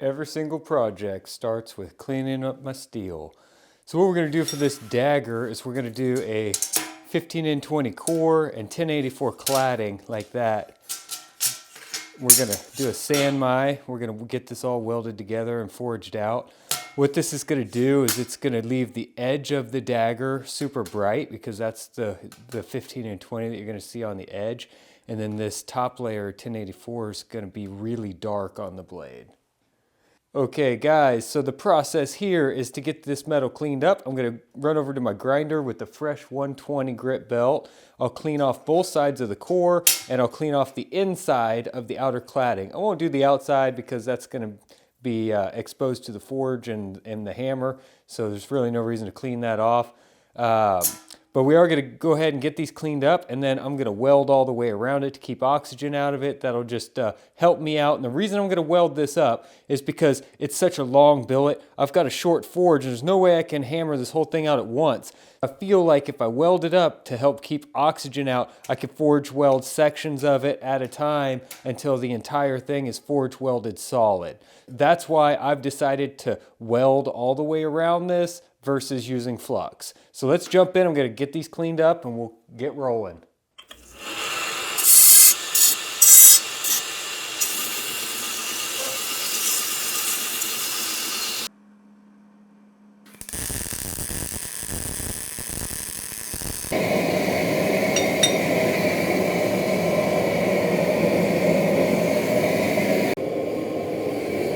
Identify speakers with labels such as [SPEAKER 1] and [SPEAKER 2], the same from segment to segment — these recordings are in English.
[SPEAKER 1] Every single project starts with cleaning up my steel. So what we're going to do for this dagger is we're going to do a 15N20 core and 1084 cladding like that. We're going to do a sand my. We're going to get this all welded together and forged out. What this is going to do is it's going to leave the edge of the dagger super bright because that's the 15N20 that you're going to see on the edge. And then this top layer 1084 is going to be really dark on the blade. Okay guys, so the process here is to get this metal cleaned up. I'm going to run over to my grinder with the fresh 120 grit belt. I'll clean off both sides of the core and I'll clean off the inside of the outer cladding. I won't do the outside because that's going to be exposed to the forge and the hammer, so there's really no reason to clean that off. But we are going to go ahead and get these cleaned up, and then I'm going to weld all the way around it to keep oxygen out of it. That'll just help me out. And the reason I'm going to weld this up is because it's such a long billet. I've got a short forge, and there's no way I can hammer this whole thing out at once. I feel like if I weld it up to help keep oxygen out, I could forge weld sections of it at a time until the entire thing is forge welded solid. That's why I've decided to weld all the way around this versus using flux. So let's jump in. I'm going to get these cleaned up and we'll get rolling.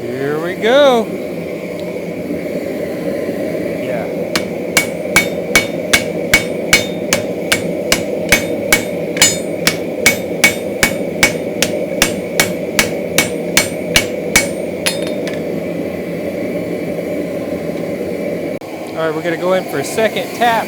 [SPEAKER 1] Here we go. All right, we're going to go in for a second tap.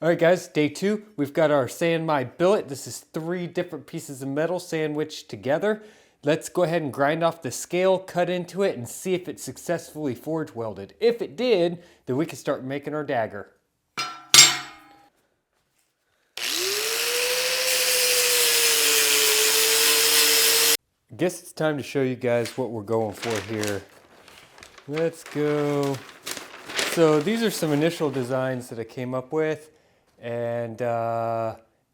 [SPEAKER 1] All right guys, day 2, we've got our sand my billet. This is 3 different pieces of metal sandwiched together. Let's go ahead and grind off the scale, cut into it, and see if it successfully forge welded. If it did, then we can start making our dagger. I guess it's time to show you guys what we're going for here. Let's go. So these are some initial designs that I came up with, and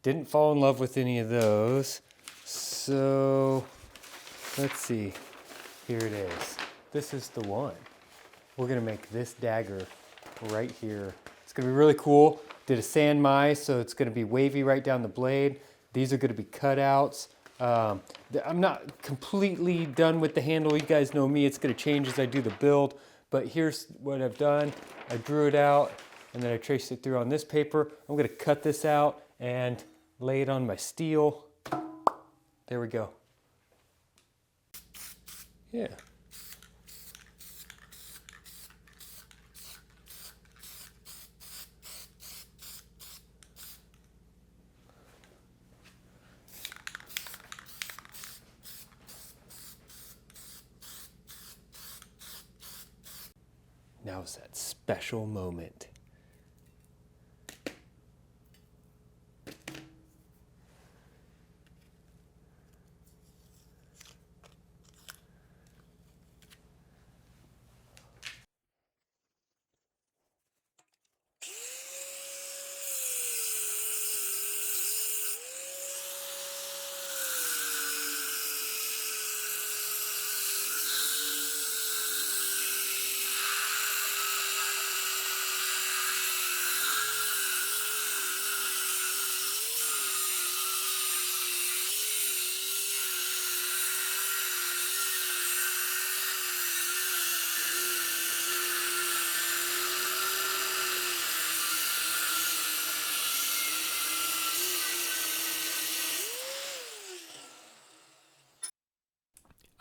[SPEAKER 1] didn't fall in love with any of those. So let's see. Here it is. This is the one. We're gonna make this dagger right here. It's gonna be really cool. Did a sand my, so it's gonna be wavy right down the blade. These are gonna be cutouts. I'm not completely done with the handle. You guys know me, it's gonna change as I do the build. But here's what I've done. I drew it out and then I traced it through on this paper. I'm gonna cut this out and lay it on my steel. There we go. Yeah. Now is that special moment.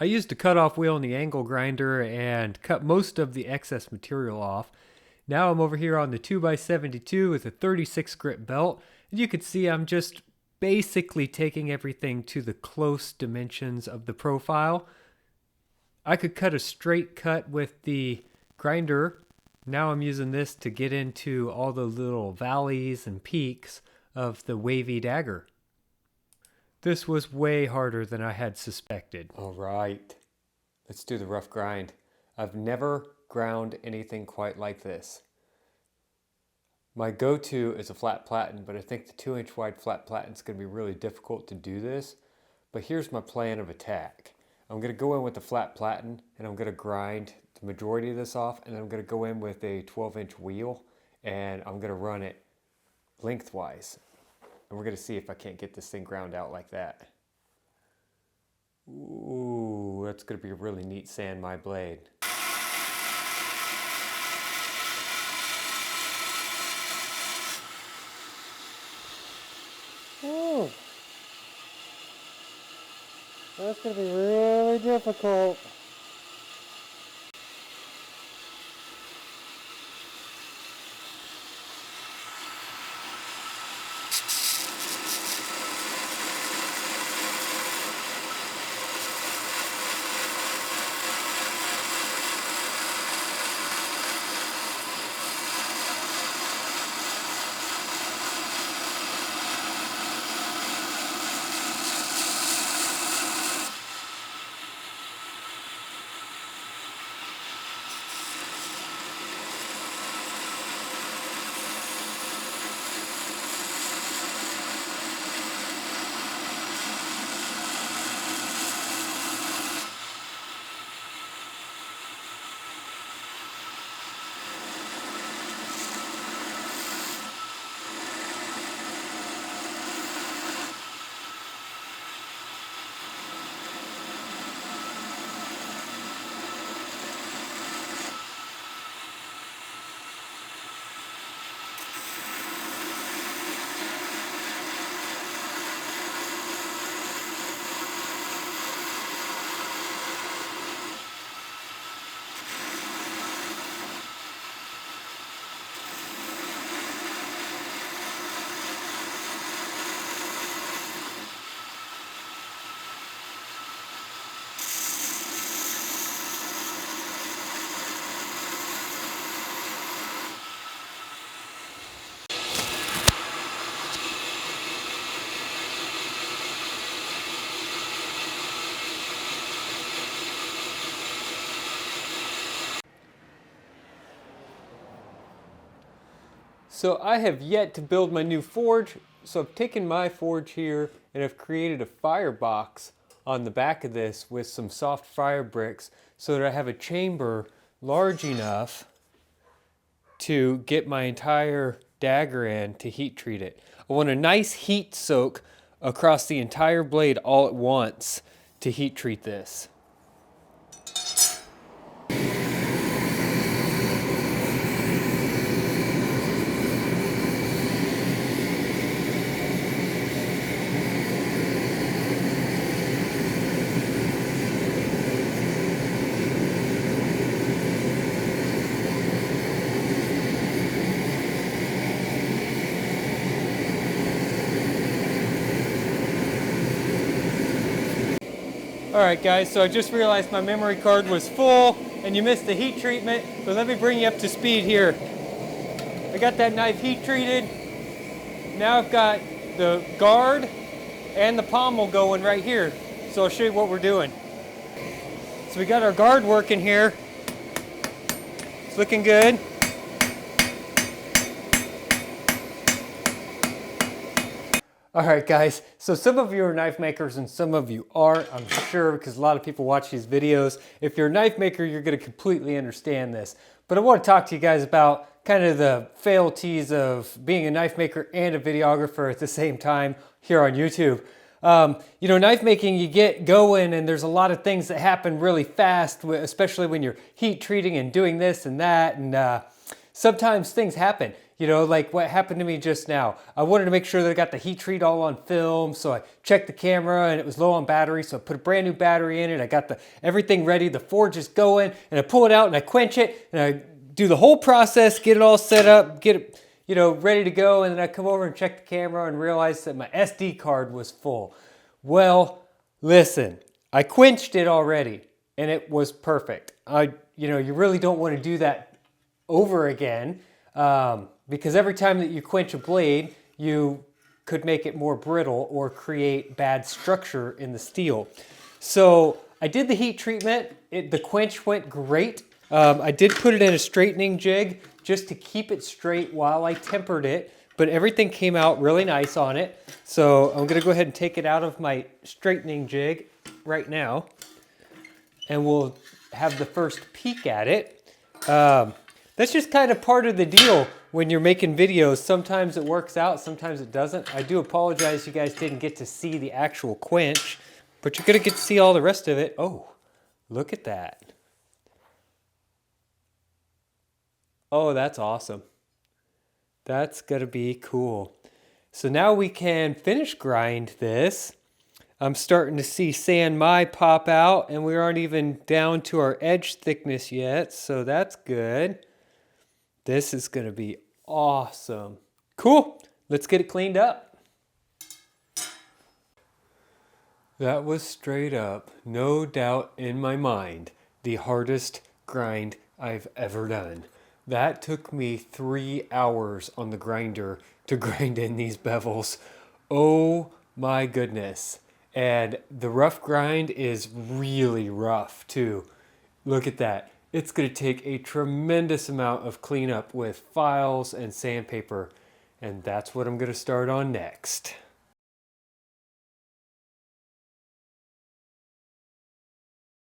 [SPEAKER 1] I used a cutoff wheel in the angle grinder and cut most of the excess material off. Now I'm over here on the 2x72 with a 36 grit belt, and you can see I'm just basically taking everything to the close dimensions of the profile. I could cut a straight cut with the grinder. Now I'm using this to get into all the little valleys and peaks of the wavy dagger. This was way harder than I had suspected. All right, let's do the rough grind. I've never ground anything quite like this. My go-to is a flat platen, but I think the 2-inch wide flat platen is going to be really difficult to do this. But here's my plan of attack. I'm going to go in with the flat platen, and I'm going to grind the majority of this off, and then I'm going to go in with a 12-inch wheel, and I'm going to run it lengthwise. And we're going to see if I can't get this thing ground out like that. Ooh, that's going to be a really neat sand my blade. Ooh. That's going to be really difficult. So I have yet to build my new forge, so I've taken my forge here and I've created a firebox on the back of this with some soft fire bricks so that I have a chamber large enough to get my entire dagger in to heat treat it. I want a nice heat soak across the entire blade all at once to heat treat this. Alright guys, so I just realized my memory card was full and you missed the heat treatment, but let me bring you up to speed here. I got that knife heat treated. Now I've got the guard and the pommel going right here. So I'll show you what we're doing. So we got our guard working here. It's looking good. Alright guys, so some of you are knife makers and some of you aren't, I'm sure, because a lot of people watch these videos. If you're a knife maker, you're going to completely understand this. But I want to talk to you guys about kind of the frailties of being a knife maker and a videographer at the same time here on YouTube. You know, knife making, you get going and there's a lot of things that happen really fast, especially when you're heat treating and doing this and that. And sometimes things happen, you know, like what happened to me just now. I wanted to make sure that I got the heat treat all on film, so I checked the camera and it was low on battery, so I put a brand new battery in it. I got everything ready, the forge is going, and I pull it out and I quench it, and I do the whole process, get it all set up, get it, you know, ready to go, and then I come over and check the camera and realize that my SD card was full. Well, listen, I quenched it already, and it was perfect. You know, you really don't want to do that over again, because every time that you quench a blade, you could make it more brittle or create bad structure in the steel. So I did the heat treatment. The quench went great. I did put it in a straightening jig just to keep it straight while I tempered it, but everything came out really nice on it. So I'm gonna go ahead and take it out of my straightening jig right now, and we'll have the first peek at it. That's just kind of part of the deal when you're making videos. Sometimes it works out, sometimes it doesn't. I do apologize you guys didn't get to see the actual quench, but you're gonna get to see all the rest of it. Oh, look at that. Oh, that's awesome. That's gonna be cool. So now we can finish grind this. I'm starting to see sand mai pop out, and we aren't even down to our edge thickness yet, so that's good. This is gonna be awesome. Cool, let's get it cleaned up. That was straight up, no doubt in my mind, the hardest grind I've ever done. That took me 3 hours on the grinder to grind in these bevels. Oh my goodness. And the rough grind is really rough too. Look at that. It's gonna take a tremendous amount of cleanup with files and sandpaper, and that's what I'm gonna start on next.